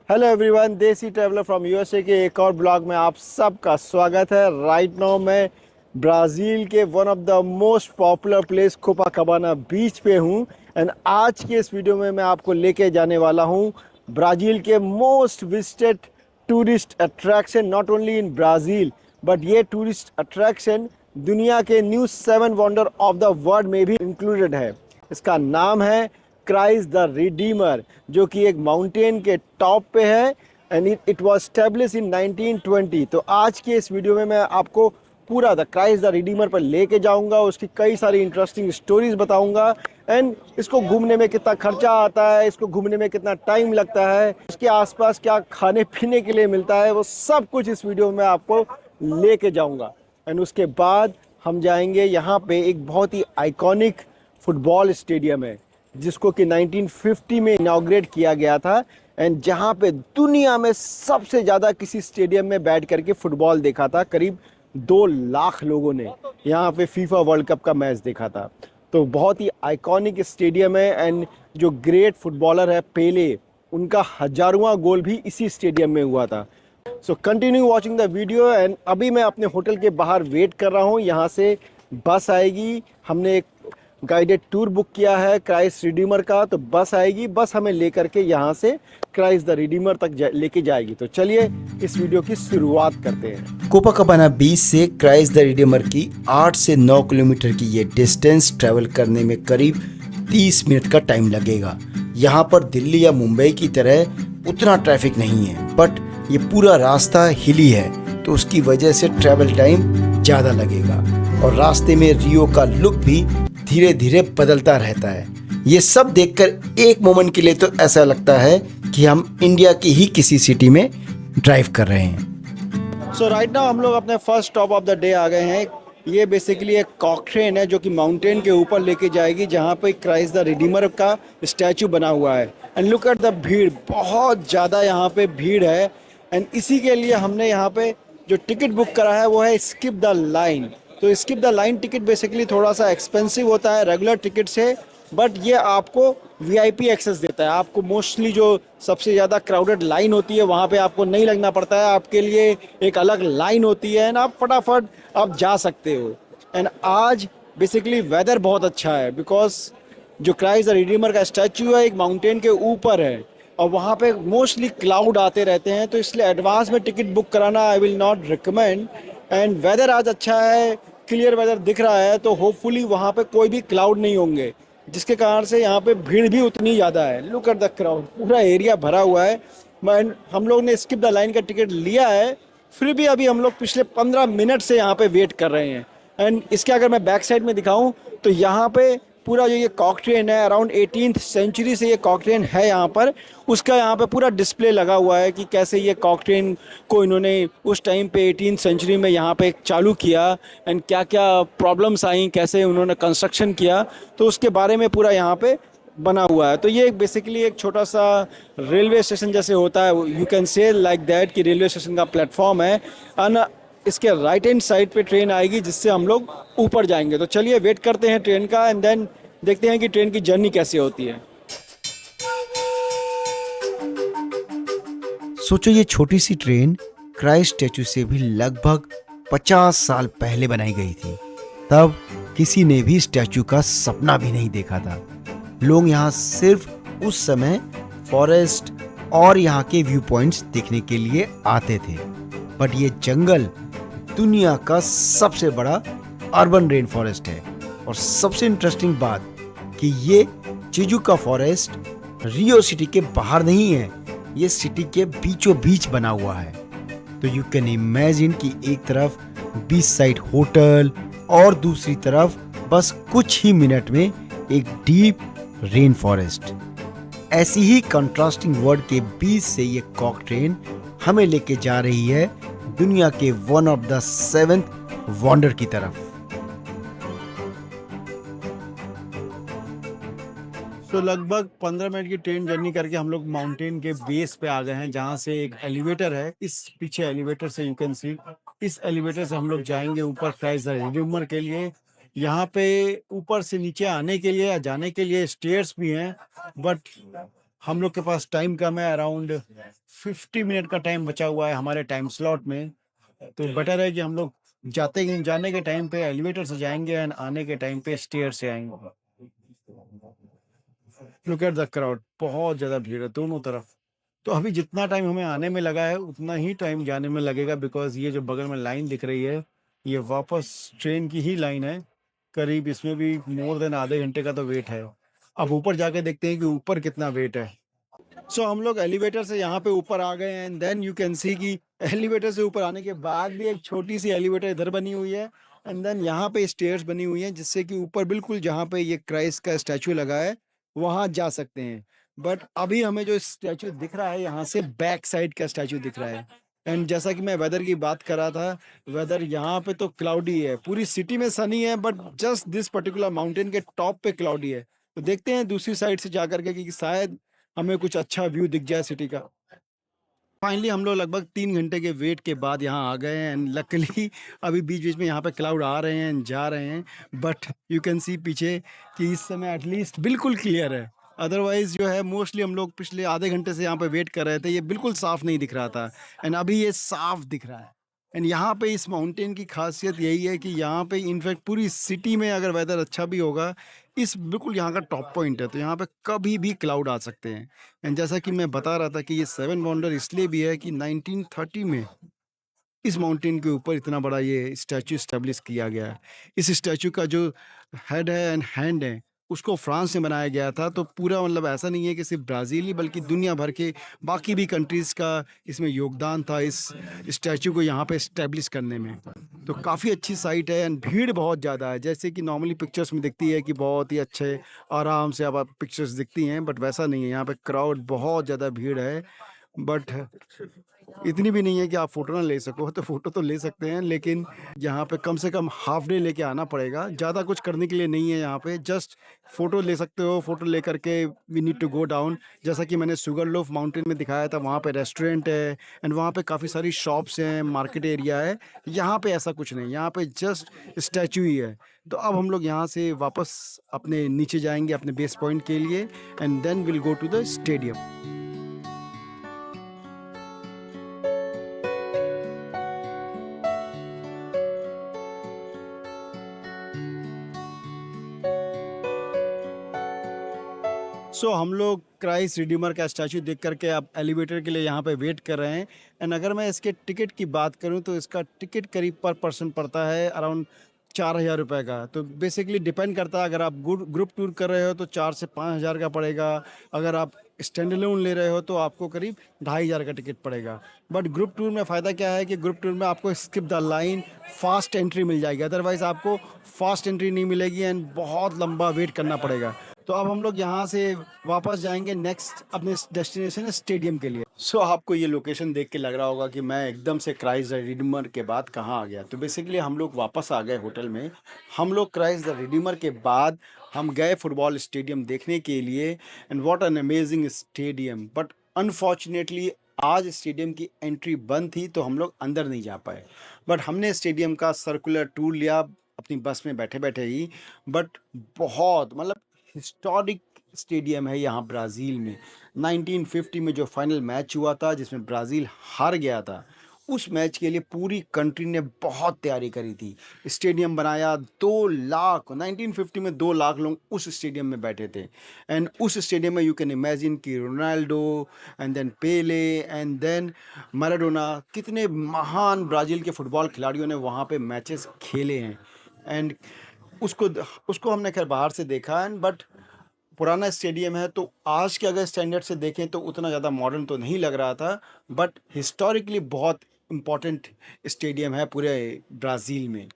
Hello everyone, desi traveller from USA के एक और ब्लॉग में आप सबका स्वागत है। राइट नाउ मैं ब्राज़ील के one of the most popular place Copacabana beach पे हूँ। एंड आज के इस वीडियो में मैं आपको लेके जाने वाला हूँ ब्राज़ील के most visited tourist attraction, not only in Brazil but ये टूरिस्ट अट्रैक्शन दुनिया के new 7 wonder of the world में भी इंक्लूडेड है। इसका नाम है क्राइस्ट द रिडीमर, जो कि एक माउंटेन के टॉप पे है and it was establish in 1920। तो आज के इस वीडियो में मैं आपको पूरा द क्राइस्ट द रिडीमर पर लेके जाऊंगा, उसकी कई सारी इंटरेस्टिंग स्टोरीज बताऊंगा एंड इसको घूमने में कितना खर्चा आता है, इसको घूमने में कितना टाइम लगता है, उसके आसपास क्या खाने पीने के लिए मिलता है, वो सब कुछ इस वीडियो में आपको लेके जाऊंगा। एंड उसके बाद हम जाएंगे यहाँ पे एक बहुत ही आइकॉनिक फुटबॉल स्टेडियम है जिसको कि 1950 में इनॉग्रेट किया गया था एंड जहां पे दुनिया में सबसे ज़्यादा किसी स्टेडियम में बैठ करके फुटबॉल देखा था। करीब 2 लाख लोगों ने यहाँ पे फीफा वर्ल्ड कप का मैच देखा था। तो बहुत ही आइकॉनिक स्टेडियम है एंड जो ग्रेट फुटबॉलर है पेले, उनका हजारवां गोल भी इसी स्टेडियम में हुआ था। So continue watching the video. And अभी मैं अपने होटल के बाहर वेट कर रहा हूँ, यहाँ से बस आएगी। हमने एक गाइडेड टूर बुक किया है क्राइस्ट रिडीमर का, तो बस आएगी, बस हमें लेकर के यहाँ से क्राइस्ट द रिडीमर तक लेके जाएगी। तो चलिए इस वीडियो की शुरुआत करते हैं। कोपाकाबाना बीच से क्राइस्ट द रिडीमर की 8 से 9 किलोमीटर की ये डिस्टेंस ट्रैवल करने में करीब 30 मिनट का टाइम लगेगा। यहाँ पर दिल्ली या मुंबई की तरह उतना ट्रैफिक नहीं है, बट ये पूरा रास्ता हिली है तो उसकी वजह से ट्रैवल टाइम ज़्यादा लगेगा और रास्ते में रियो का लुक भी धीरे धीरे बदलता रहता है। ये सब देखकर एक मोमेंट के लिए तो ऐसा लगता है कि हम इंडिया की ही किसी सिटी में ड्राइव कर रहे हैं। सो राइट नाउ हम लोग अपने first stop of the day आ गए हैं। ये बेसिकली एक कॉक ट्रेन है जो कि माउंटेन के ऊपर लेके जाएगी जहाँ पे क्राइस्ट द रिडीमर का स्टैचू बना हुआ है। एंड लुक एट द भीड़, बहुत ज़्यादा यहाँ पे भीड़ है। एंड इसी के लिए हमने यहाँ पे जो टिकट बुक करा है वो है स्किप द लाइन। तो skip the line ticket basically थोड़ा सा एक्सपेंसिव होता है रेगुलर टिकट से, बट ये आपको वीआईपी एक्सेस देता है। आपको मोस्टली जो सबसे ज़्यादा क्राउडेड लाइन होती है वहाँ पे आपको नहीं लगना पड़ता है, आपके लिए एक अलग लाइन होती है एंड आप फटाफट आप जा सकते हो। एंड आज बेसिकली वेदर बहुत अच्छा है बिकॉज जो क्राइस्ट द रिडीमर का स्टैचू है एक माउंटेन के ऊपर है और वहाँ पे मोस्टली क्लाउड आते रहते हैं, तो इसलिए एडवांस में टिकट बुक कराना I will not recommend. And weather आज अच्छा है, क्लियर वेदर दिख रहा है, तो होपफुली वहाँ पे कोई भी क्लाउड नहीं होंगे, जिसके कारण से यहाँ पे भीड़ भी उतनी ज़्यादा है। लुक एट द क्राउड, पूरा एरिया भरा हुआ है। हम लोग ने स्किप द लाइन का टिकट लिया है, फिर भी अभी हम लोग पिछले 15 मिनट से यहाँ पे वेट कर रहे हैं। एंड इसके अगर मैं बैक साइड में दिखाऊं तो यहाँ पे पूरा जो ये कॉक ट्रेन है अराउंड 18th सेंचुरी से ये कॉक ट्रेन है यहाँ पर, उसका यहाँ पे पूरा डिस्प्ले लगा हुआ है कि कैसे ये कॉक ट्रेन को इन्होंने उस टाइम पे 18th सेंचुरी में यहाँ पे चालू किया एंड क्या क्या प्रॉब्लम्स आई, कैसे उन्होंने कंस्ट्रक्शन किया, तो उसके बारे में पूरा यहाँ पे बना हुआ है। तो ये बेसिकली एक छोटा सा रेलवे स्टेशन जैसे होता है, you can say like that कि रेलवे स्टेशन का प्लेटफॉर्म है। एंड इसके राइट हैंड साइड पे ट्रेन आएगी जिससे हम लोग ऊपर जाएंगे। तो चलिए वेट करते हैं ट्रेन का एंड देन देखते हैं कि ट्रेन की जर्नी कैसी होती है। सोचो ये छोटी सी ट्रेन क्राइस्ट स्टैचू से भी लगभग 50 साल पहले बनाई गई थी। तब किसी ने भी स्टैचू का सपना भी नहीं देखा था। लोग यहाँ सिर्फ उस समय फॉरेस्ट और यहाँ के व्यू पॉइंट्स देखने के लिए आते थे, बट ये जंगल दुनिया का सबसे बड़ा अर्बन रेन फॉरेस्ट है। और सबसे इंटरेस्टिंग बात कि ये चिजुका फॉरेस्ट रियो सिटी के बाहर नहीं है, ये सिटी के बीचों बीच बना हुआ है। तो यू कैन इमेजिन कि एक तरफ बीच साइड होटल और दूसरी तरफ बस कुछ ही मिनट में एक डीप रेन फॉरेस्ट। ऐसी ही कंट्रास्टिंग वर्ल्ड के बीच से ये कॉक ट्रेन हमें लेके जा रही है दुनिया के one of the 7th wonder की तरफ। तो लगभग 15 मिनट की ट्रेन जर्नी करके हम लोग माउंटेन के बेस पे आ गए हैं, जहाँ से एक एलिवेटर है। इस पीछे एलिवेटर से यू कैन सी, इस एलिवेटर से हम लोग जाएंगे ऊपर क्राइस्ट द रिडीमर के लिए। यहाँ पे ऊपर से नीचे आने के लिए या जाने के लिए स्टेयर्स भी हैं, बट हम लोग के पास टाइम कम है, अराउंड 50 मिनट का टाइम बचा हुआ है हमारे टाइम स्लॉट में। तो बेटर है कि हम लोग जाने के टाइम पे एलिवेटर से जाएंगे एंड आने के टाइम पे स्टेयर से आएंगे। लुक एट द क्राउड, बहुत ज़्यादा भीड़ है दोनों तरफ। तो अभी जितना टाइम हमें आने में लगा है उतना ही टाइम जाने में लगेगा, बिकॉज ये जो बगल में लाइन दिख रही है ये वापस ट्रेन की ही लाइन है। करीब इसमें भी मोर देन आधे घंटे का तो वेट है। अब ऊपर जाके देखते हैं कि ऊपर कितना वेट है। सो हम लोग एलिवेटर से यहाँ पे ऊपर आ गए हैं and then you can see कि एलिवेटर से ऊपर आने के बाद भी एक छोटी सी एलिवेटर इधर बनी हुई है एंड देन यहाँ पे स्टेयर्स बनी हुई हैं जिससे कि ऊपर बिल्कुल जहाँ पे ये क्राइस्ट का स्टैचू लगा है वहाँ जा सकते हैं। बट अभी हमें जो स्टैचू दिख रहा है यहाँ से बैक साइड का स्टैचू दिख रहा है। एंड जैसा कि मैं वेदर की बात कर रहा था, वेदर यहाँ पे तो क्लाउडी है, पूरी सिटी में सनी है but just this particular mountain के टॉप पे क्लाउडी है। तो देखते हैं दूसरी साइड से जा करके कि शायद हमें कुछ अच्छा व्यू दिख जाए सिटी का। फाइनली हम लोग लगभग 3 घंटे के वेट के बाद यहाँ आ गए हैं एंड लकीली अभी बीच बीच में यहाँ पे क्लाउड आ रहे हैं जा रहे हैं, बट यू कैन सी पीछे कि इस समय एटलीस्ट बिल्कुल क्लियर है। अदरवाइज जो है मोस्टली हम लोग पिछले आधे घंटे से यहाँ पे वेट कर रहे थे, ये बिल्कुल साफ नहीं दिख रहा था एंड अभी ये साफ दिख रहा है। एंड यहाँ पे इस माउंटेन की खासियत यही है कि यहाँ पे इनफैक्ट पूरी सिटी में अगर वेदर अच्छा भी होगा, इस बिल्कुल यहाँ का टॉप पॉइंट है तो यहाँ पे कभी भी क्लाउड आ सकते हैं। एंड जैसा कि मैं बता रहा था कि ये सेवन वंडर इसलिए भी है कि 1930 में इस माउंटेन के ऊपर इतना बड़ा ये स्टैचू इस्टेब्लिश किया गया है। इस स्टैचू का जो हेड है एंड हैंड है उसको फ्रांस में बनाया गया था। तो पूरा मतलब ऐसा नहीं है कि सिर्फ ब्राज़ील ही बल्कि दुनिया भर के बाकी भी कंट्रीज़ का इसमें योगदान था इस स्टैचू को यहाँ पे इस्टेब्लिश करने में। तो काफ़ी अच्छी साइट है एंड भीड़ बहुत ज़्यादा है, जैसे कि नॉर्मली पिक्चर्स में दिखती है कि बहुत ही अच्छे आराम से अब पिक्चर्स दिखती हैं, बट वैसा नहीं है। यहाँ पे क्राउड बहुत ज़्यादा भीड़ है, बट इतनी भी नहीं है कि आप फ़ोटो ना ले सको। तो फ़ोटो तो ले सकते हैं लेकिन यहाँ पे कम से कम हाफ डे लेके आना पड़ेगा। ज़्यादा कुछ करने के लिए नहीं है यहाँ पे, जस्ट फ़ोटो ले सकते हो। फ़ोटो ले करके we need to go down. जैसा कि मैंने सुगर लोफ माउंटेन में दिखाया था, वहाँ पे रेस्टोरेंट है एंड वहाँ पे काफ़ी सारी शॉप्स हैं, मार्केट एरिया है। यहाँ पे ऐसा कुछ नहीं, यहाँ पे जस्ट स्टैचू ही है। तो अब हम लोग यहाँ से वापस अपने नीचे जाएंगे अपने बेस पॉइंट के लिए and then will go to the stadium. So हम लोग क्राइस्ट रिडीमर का स्टैचू देख करके अब एलिवेटर के लिए यहाँ पे वेट कर रहे हैं। एंड अगर मैं इसके टिकट की बात करूँ तो इसका टिकट करीब पर पर्सन पड़ता है अराउंड 4,000 रुपये का। तो बेसिकली डिपेंड करता है, अगर आप ग्रुप टूर कर रहे हो तो 4 से 5 हज़ार का पड़ेगा। अगर आप स्टैंड अलोन ले रहे हो तो आपको करीब 2,500 का टिकट पड़ेगा। बट ग्रुप टूर में फ़ायदा क्या है कि ग्रुप टूर में आपको skip the line fast entry मिल जाएगी, अदरवाइज़ आपको फास्ट एंट्री नहीं मिलेगी एंड बहुत लंबा वेट करना पड़ेगा। तो अब हम लोग यहाँ से वापस जाएंगे नेक्स्ट अपने डेस्टिनेशन स्टेडियम के लिए। सो आपको ये लोकेशन देख के लग रहा होगा कि मैं एकदम से क्राइस्ट द रिडीमर के बाद कहाँ आ गया। तो बेसिकली हम लोग वापस आ गए होटल में। हम लोग क्राइस्ट द रिडीमर के बाद हम गए फुटबॉल स्टेडियम देखने के लिए and what an amazing stadium. But unfortunately आज स्टेडियम की एंट्री बंद थी तो हम लोग अंदर नहीं जा पाए। बट हमने स्टेडियम का सर्कुलर टूर लिया अपनी बस में बैठे बैठे ही। बट बहुत मतलब हिस्टोरिक स्टेडियम है यहाँ ब्राज़ील में। 1950 में जो फाइनल मैच हुआ था जिसमें ब्राज़ील हार गया था, उस मैच के लिए पूरी कंट्री ने बहुत तैयारी करी थी। स्टेडियम बनाया 2 लाख, 1950 में 2 लाख लोग उस स्टेडियम में बैठे थे। एंड उस स्टेडियम में यू कैन इमेजिन कि Ronaldo and then Pele and then Maradona, कितने महान ब्राज़ील के फुटबॉल खिलाड़ियों ने वहाँ पे मैचेस खेले हैं। एंड उसको उसको हमने खैर बाहर से देखा एंड बट पुराना स्टेडियम है तो आज के अगर स्टैंडर्ड से देखें तो उतना ज़्यादा मॉडर्न तो नहीं लग रहा था, बट हिस्टोरिकली बहुत इम्पॉर्टेंट स्टेडियम है पूरे ब्राज़ील में।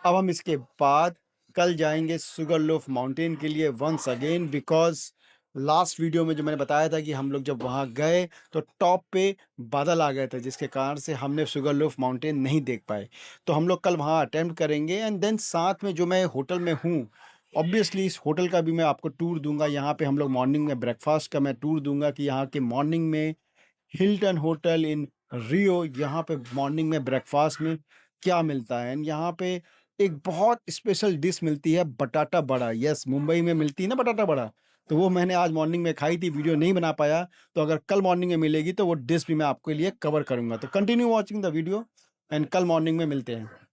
अब हम इसके बाद कल जाएंगे सुगर लोफ माउंटेन के लिए once again, because last video में जो मैंने बताया था कि हम लोग जब वहाँ गए तो टॉप पे बादल आ गए थे जिसके कारण से हमने सुगर लोफ माउंटेन नहीं देख पाए। तो हम लोग कल वहाँ अटेम्प्ट करेंगे एंड देन साथ में जो मैं होटल में हूँ, ऑब्वियसली इस होटल का भी मैं आपको टूर दूंगा। यहाँ पे हम लोग मॉर्निंग में ब्रेकफास्ट का मैं टूर दूंगा कि यहाँ के मॉर्निंग में हिल्टन होटल इन रियो, यहाँ पे मॉर्निंग में ब्रेकफास्ट में क्या मिलता है। एंड यहाँ पे एक बहुत स्पेशल डिश मिलती है बटाटा बड़ा। यस, मुंबई में मिलती है ना बटाटा बड़ा, तो वो मैंने आज मॉर्निंग में खाई थी, वीडियो नहीं बना पाया। तो अगर कल मॉर्निंग में मिलेगी तो वो डिश भी मैं आपके लिए कवर करूंगा। तो continue watching the video and कल मॉर्निंग में मिलते हैं।